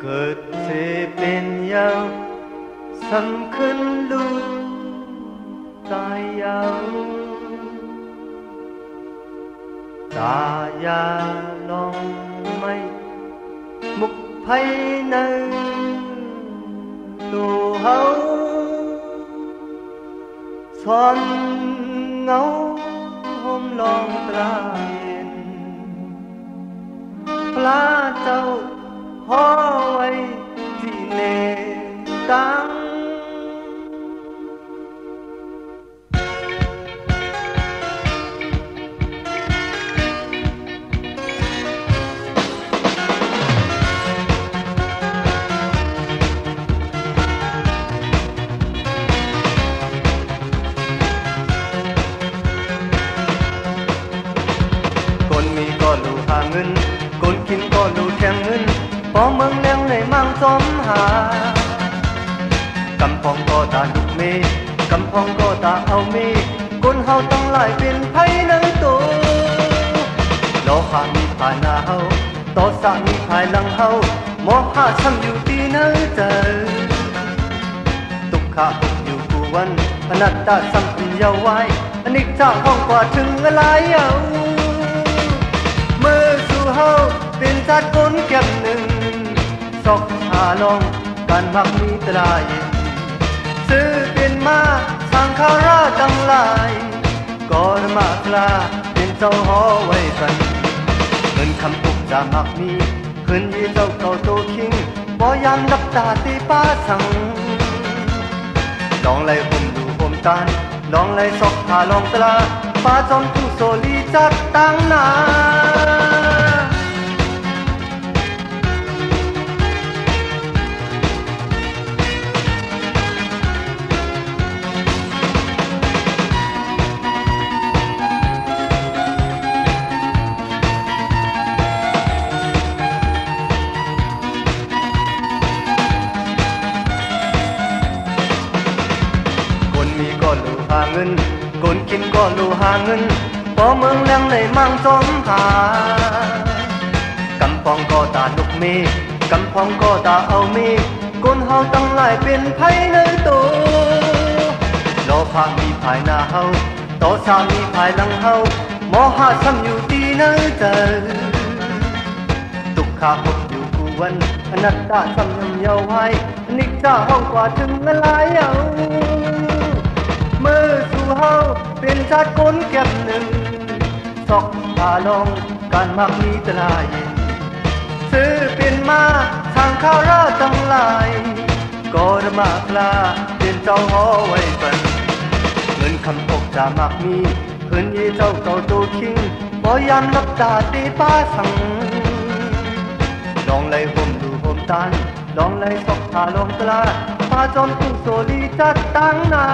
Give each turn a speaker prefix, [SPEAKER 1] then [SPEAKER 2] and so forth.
[SPEAKER 1] เกิดเสเป็นยาวสำคัญลูกตายยาวตายาลองไม่มุกไผ่ในตัวเฮาสอนเงาห่มลองตราเย็นพระเจ้าห่อไว้ที่เนตังคนมีก็รู้หาเงินคนกินก็รู้แข่งเงินพอเมืองแรงในมั่งสมหากำพองก็ตาดุกเมกำพองก็ตาเอาเมคนเฮาต้องหลายเป็นไผในตัวโลหะมีภายหน้าเฮาโตสะมีภายหลังเฮาโมหะช้ำอยู่ที่ไหนเจอทุกขะทุกอยู่กูวันอนัตตาสัมผัสยาวไว้อนิจจาห้องกว่าถึงอะไรเอาเมื่อสู่เฮาเป็นชาติคนแก่มหนึ่งสอกหาลองการมักมีตรายซื้อเป็นมาสร้างข้าราตั้งหลายก่อนมากลาเป็นเจ้าหอไว้กันเงินคำปุกจะมักมีคืนยี่เจ้าเก่าโตคิงบ่ยามรับตาตีป้าสั่งลองไล่ห่มดูห่มตานลองไล่ซอกหาลองตราฟ้าจอมผู้โซลีจัดตั้งนาก็รู้หาเงินคนกินก็รู้หาเงินพอเมืองแรงในมั่งสมหากำปองก็ตาลุกเมกำปองก็ตาเอาเมคนเฮาตั้งหลายเป็นไผในตัวโลภะมีภายหน้าเฮาโตสะมีภายหลังเฮาโมหะซ้ำอยู่ที่ไหนเจอทุกขะพบอยู่กูวันอนัตตาซ้ำยังเยาว์ไว้นิจจาห้องกว่าถึงอะไรเอาเมื่อสู่เฮาเป็นชาติคนแก่มหนึ่งสอกตาลองการมักมีตรายซื้อเป็นมาทางข้าราตั้งหลายก็ระมากลาเป็นเจ้าหอไว้กันเงินคำปกจะมักมีคืนยี่เจ้าเก่าโตคิงบ่ยามรับตาตีป้าสั่งลองไล่ห่มดูห่มตานลองไล่ซอกหาลองตราฟ้าจอมผู้โซลีจัดตั้งนา